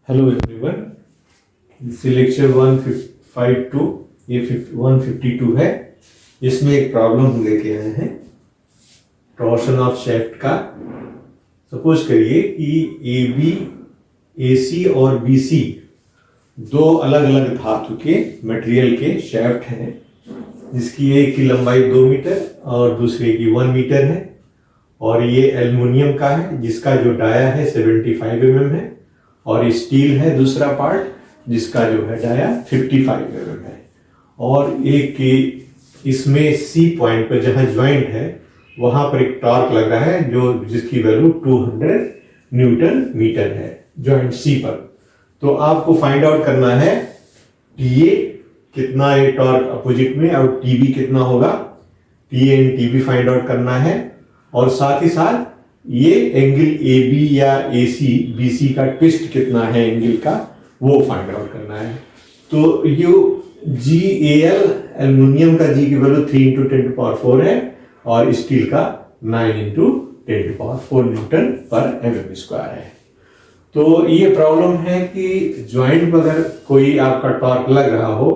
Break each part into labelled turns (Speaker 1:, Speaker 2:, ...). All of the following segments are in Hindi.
Speaker 1: हेलो एवरीवन, लेक्चर 152 ये 152 है। इसमें एक प्रॉब्लम हम लेके आए हैं टॉर्शन ऑफ शैफ्ट का। सपोज करिए कि ए बी ए सी और बी सी दो अलग अलग धातु के मटेरियल के शैफ्ट हैं, जिसकी एक की लंबाई 2 मीटर और दूसरे की 1 मीटर है, और ये एल्युमिनियम का है जिसका जो डाया है 75 mm है, और स्टील है दूसरा पार्ट जिसका जो है डाया 55 mm है। और एक के इसमें सी पॉइंट पर जहां ज्वाइंट है वहां पर एक टॉर्क लग रहा है जो जिसकी वैल्यू 200 न्यूटन मीटर है ज्वाइंट सी पर। तो आपको फाइंड आउट करना है टीए कितना है टॉर्क अपोजिट में, और टीबी कितना होगा। TA and TB find out करना है, और साथ ही साथ ये एंगल ए बी या ए सी बी सी का ट्विस्ट कितना है एंगल का, वो फाइंड आउट करना है। तो ये जी ए एल एल्युमिनियम का जी की वैल्यू 3 × 10⁴ है, और स्टील का 9 × 10⁴ न्यूटन पर mm² है। तो ये प्रॉब्लम है कि ज्वाइंट पर अगर कोई आपका टॉर्क लग रहा हो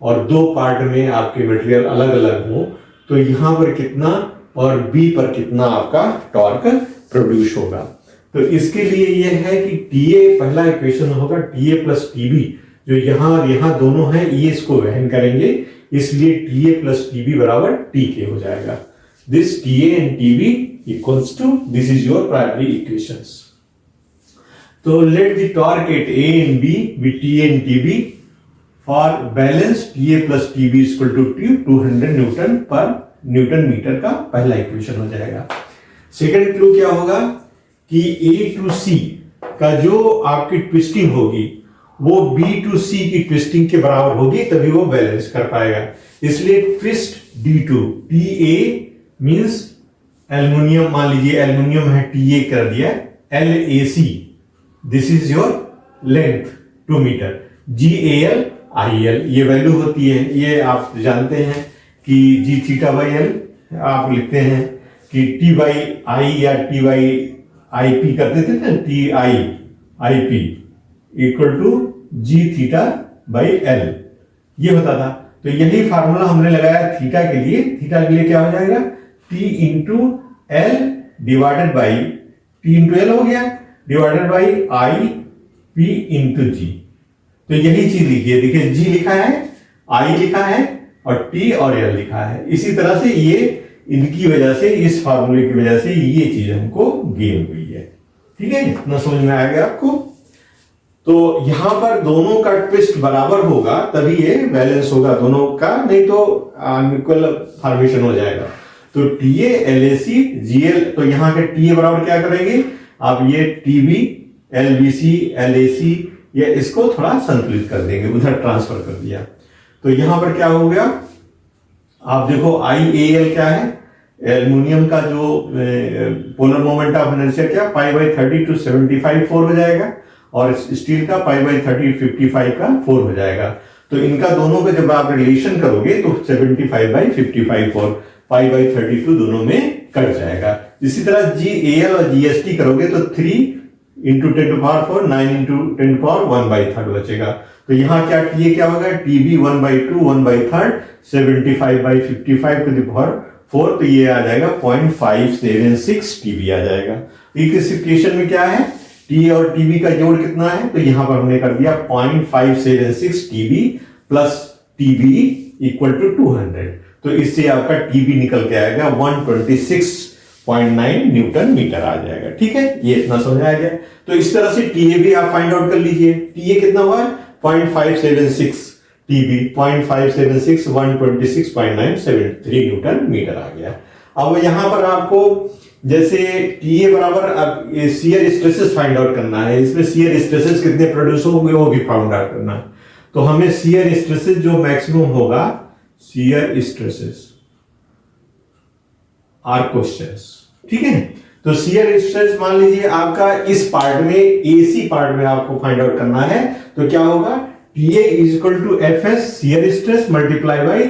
Speaker 1: और दो पार्ट में आपके मटेरियल अलग अलग हो, तो यहां पर कितना और बी पर कितना आपका टॉर्क प्रोड्यूस होगा। तो इसके लिए यह है कि टीए पहला इक्वेशन होगा टीए प्लस टीबी, जो यहां और यहां दोनों है ये इसको वहन करेंगे, इसलिए टीए प्लस टीबी बराबर टी के हो जाएगा। This TA and TB equals to this is your primary equations. तो let the torque at A and B B T and TB for balance TA plus TB equal to 200 newton पर न्यूटन मीटर का पहला इक्वेशन हो जाएगा। सेकंड क्लू क्या होगा कि ए टू सी का जो आपकी ट्विस्टिंग होगी वो बी टू सी की ट्विस्टिंग के बराबर होगी, तभी वो बैलेंस कर पाएगा। इसलिए twist D2 TA means aluminium, मान लीजिए एल्युमिनियम है TA कर दिया, LAC this is your length 2 metre, GAL IL ये वैल्यू होती है, ये आप जानते हैं कि जी थीटा बाई एल आप लिखते हैं कि टी बाई आई या टी बाई आई पी करते थे ना, T I I P equal to G theta by L ये होता था। तो यही फार्मूला हमने लगाया थीटा के लिए। थीटा के लिए क्या हो जाएगा T into L divided by T into L हो गया divided by I P into G. तो यही चीज लिखिए, देखिए जी लिखा है, आई लिखा है और टी और एल लिखा है। इसी तरह से ये इनकी वजह से, इस फार्मूले की वजह से ये चीज हमको गेन हुई है। ठीक है, इतना समझ में आ गया आपको। तो यहां पर दोनों का ट्विस्ट बराबर होगा तभी ये बैलेंस होगा दोनों का, नहीं तो अनइक्वल फॉर्मेशन हो जाएगा। तो टीए एलएसी जीएल, तो यहां के टीए बराबर क्या करेंगे आप, ये टीबी एलबीसी एलएसी या इसको थोड़ा संतुलित कर देंगे, उधर ट्रांसफर कर दिया। तो यहां पर क्या हो गया आप देखो IAL क्या है, एल्युमिनियम का जो पोलर मोमेंट ऑफ इनर्शिया क्या π/30 to 75 4 हो जाएगा, और स्टील का π/30 55 का 4 हो जाएगा। तो इनका दोनों का जब आप रिलेशन करोगे तो 75/55 4 π/32 दोनों में कट जाएगा। इसी तरह GAL और GST करोगे तो 3 × 10⁴ 9 × 10⁻⁴ बचेगा। तो यहां क्या टीए क्या होगा टीबी 1/2 1/3 75/55 to the power 4, तो ये आ जाएगा 0.576 टीबी आ जाएगा। इस इक्वेशन में क्या है टी और टीबी का जोड़ कितना है, तो यहां पर हमने कर दिया 0.576 TB plus TB equal to 200। तो इससे आपका टीबी निकल के आएगा 126.9 न्यूटन मीटर आ जाएगा। ठीक है, ये इतना समझ आ गया। तो इस तरह से टीए भी आप फाइंड आउट कर लीजिए। टीए कितना हुआ 0.576 टीबी 0.576 126.973 न्यूटन मीटर आ गया। अब यहां पर आपको जैसे टीए बराबर अब शियर स्ट्रेसेस फाइंड आउट करना है, इसमें शियर स्ट्रेसेस कितने प्रोड्यूस होंगे वो भी फाइंड आउट करना है। तो हमें शियर स्ट्रेसेस जो मैक्सिमम होगा, शियर स्ट्रेसेस आर क्वेश्चंस। ठीक है, तो शियर स्ट्रेस मान लीजिए आपका इस पार्ट में एसी पार्ट में आपको फाइंड आउट करना है, तो क्या होगा TA is equal to FS shear stress multiply by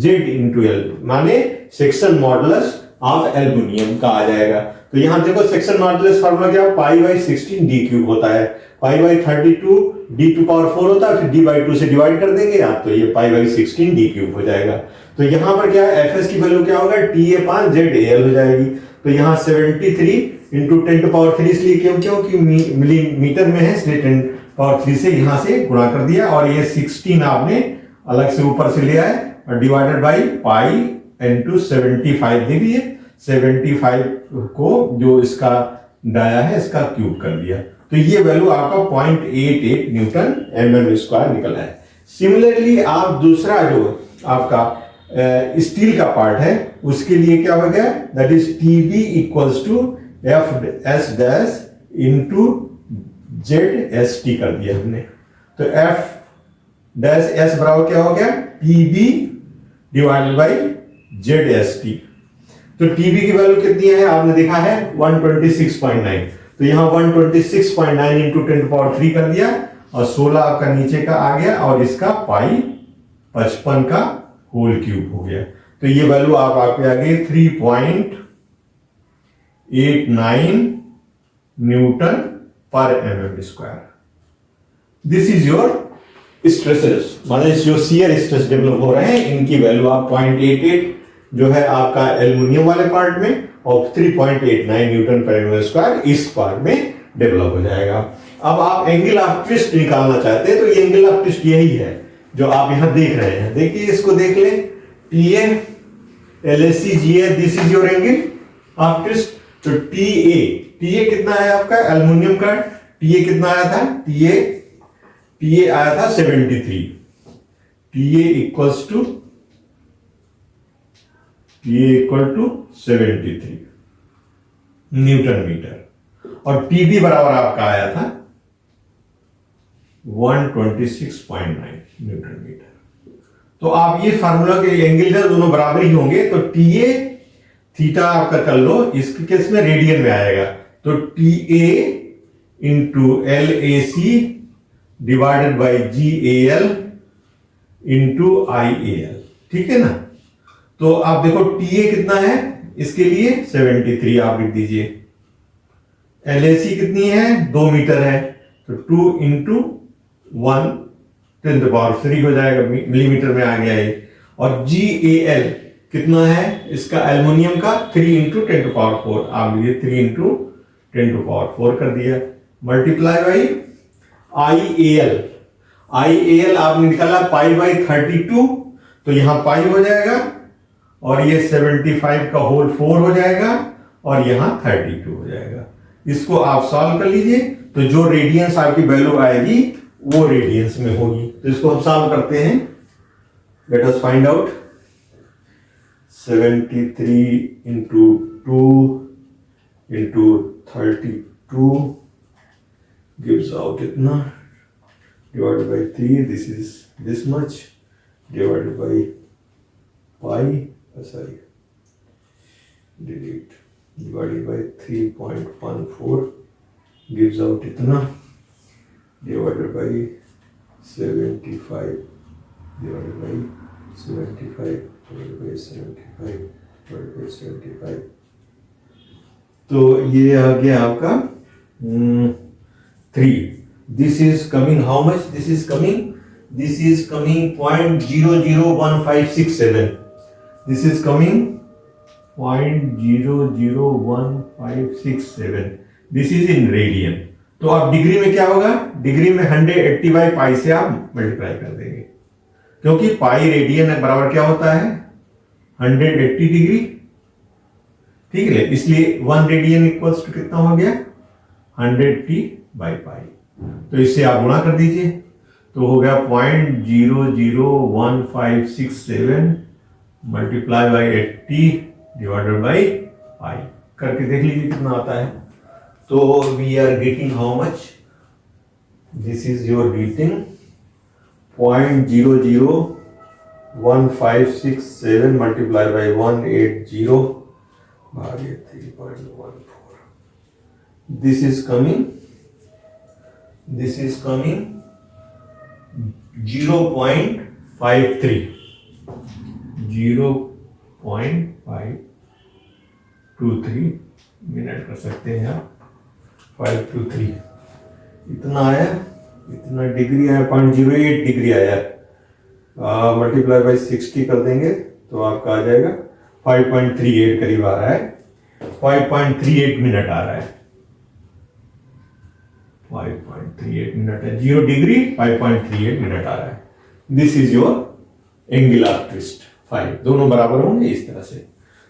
Speaker 1: Z into L, माने सेक्शन मॉडुलस ऑफ एल्युमिनियम का आ जाएगा। तो यहां देखो सेक्शन मॉडुलस फार्मूला क्या π/16 d³ होता है, पाई बाई 32 d⁴ होता है, फिर d/2 से डिवाइड कर देंगे आप, तो ये पाई बाई 16 d³ हो जाएगा। तो यहाँ पर क्या है, fs की वैल्यू क्या होगा, Ta/ZAL हो जाएगी। तो यहाँ 73 इंटू 10⁻³ इसलिए क्योंकि मिलीमीटर में है, इसलिए 10⁻³ से यहाँ से गुणा कर दिया, और ये 16 आपने अलग से ऊपर से लिया है, और डिवाइडेड बाई पाई इंटू 75 दे दिए। 75 को जो इसका डाया है इसका क्यूब कर दिया, तो ये वैल्यू आपका 0.88 न्यूटन mm स्क्वायर निकला है। सिमिलरली आप दूसरा जो आपका स्टील का पार्ट है उसके लिए क्या हो गया, that is TB equals to FS dash into ZST कर दिया हमने। तो F डैश S बराबर क्या हो गया, TB डिवाइडेड बाई ZST। तो TB की वैल्यू कितनी है आपने देखा है 126.9, तो यहां 126.9 इंटू 10⁻³ कर दिया, और 16 आपका नीचे का आ गया, और इसका पाई 55 का होल क्यूब हो गया। तो ये वैल्यू आप आपके आगे 3.89 न्यूटन पर mm square. This is your stresses, मतलब जो शियर स्ट्रेस डेवलप हो रहे हैं इनकी वैल्यू आप 0.88 जो है आपका एल्युमिनियम वाले पार्ट में, और 3.89 न्यूटन पर mm स्क्वायर इस पार्ट में डेवलप हो जाएगा। अब आप एंगल ऑफ ट्विस्ट निकालना चाहते हैं, तो ये एंगल ऑफ ट्विस्ट यही है जो आप यहां देख रहे हैं। देखिए इसको देख लें, TA LAC GA, this is your angle of twist. तो TA कितना है आपका एल्युमिनियम का, TA कितना आया था, TA आया था 73। TA equal to 73 newton metre, और TB बराबर आपका आया था 126.9 न्यूटन मीटर। तो आप ये फार्मूला के एंगल है दोनों बराबर ही होंगे, तो TA थीटा आपका कर लो, इसके केस में रेडियन में आएगा, तो TA into LAC divided by GAL into IAL, ठीक है ना। तो आप देखो TA कितना है इसके लिए 73 आप लिख दीजिए, LAC कितनी है 2 मीटर है, तो 2 इंटू 1 10⁻³ हो जाएगा, मिलीमीटर में आ गया ये। और GAL कितना है इसका एल्युमिनियम का 3 इंटू 10⁴, आप लिए 3 इंटू 10⁴ कर दिया, मल्टीप्लाई बाई IAL आपने निकाला पाई बाई 32, तो यहां पाई हो जाएगा, और ये 75 का होल 4 हो जाएगा, और यहां 32 हो जाएगा। इसको आप सॉल्व कर लीजिए, तो जो रेडियंस आपकी वैल्यू आएगी वो रेडियंस में होगी। तो इसको हम सॉल्व करते हैं, let us find out. 73 into 2 into 32 gives out इतना, divided by 3, this is this much, divided by pi, delete, divided by 3.14 gives out इतना, divided by 75, divided by 75, divided by 75, divided by 75। तो ये आ गया आपका 3। This is coming how much? This is coming 0.001567. This is coming 0.001567. This is in radian. तो आप डिग्री में क्या होगा, डिग्री में 180 बाई पाई से आप मल्टीप्लाई कर देंगे, क्योंकि पाई रेडियन बराबर क्या होता है 180 डिग्री, ठीक है, इसलिए 1 रेडियन इक्वल्स टू कितना हो गया 180 बाई पाई। तो इससे आप गुणा कर दीजिए, तो हो गया 0.001567 multiply by 80 divided by pi, करके देख लीजिए कितना आता है। तो we are getting how much, this is your getting 0.001567 multiply by 180 भागे 3.14, this is coming 0.53 0.523 मिनट कर सकते हैं आप, 523 इतना आया, इतना डिग्री आया, 0.08 डिग्री आया, मल्टीप्लाई बाई 60 कर देंगे तो आपका आ जाएगा 5.38 करीब आ रहा है, 5.38 मिनट आ रहा है, 5.38 मिनट है, 0 डिग्री 5.38 मिनट आ रहा है। This is your angular twist 5, दोनों बराबर होंगे इस तरह से।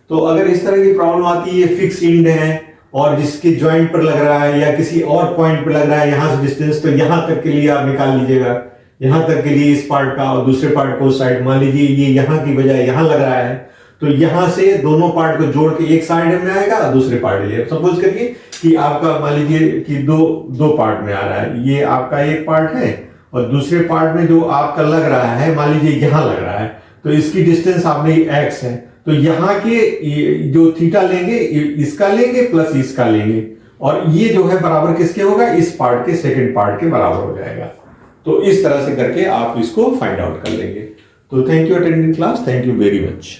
Speaker 1: तो अगर इस तरह की प्रॉब्लम आती है, फिक्स इंड है और जिसके जॉइंट पर लग रहा है या किसी और पॉइंट पर लग रहा है यहां से डिस्टेंस, तो यहां तक के लिए आप निकाल लीजिएगा, यहां तक के लिए इस पार्ट का और दूसरे पार्ट को साइड, मान लीजिए ये यहां की बजाय यहां लग रहा है, तो यहां से दोनों पार्ट को जोड़ के एक साइड में आएगा, दूसरे पार्ट में। सपोज करिए कि आपका मान लीजिए कि दो पार्ट में आ रहा है, ये आपका एक पार्ट है और दूसरे पार्ट में जो आपका लग रहा है मान लीजिए यहां लग रहा है, तो इसकी डिस्टेंस आपने एक्स है, तो यहाँ के जो थीटा लेंगे इसका लेंगे प्लस इसका लेंगे, और ये जो है बराबर किसके होगा, इस पार्ट के सेकंड पार्ट के बराबर हो जाएगा। तो इस तरह से करके आप इसको फाइंड आउट कर लेंगे। तो thank you attending class, thank you very much.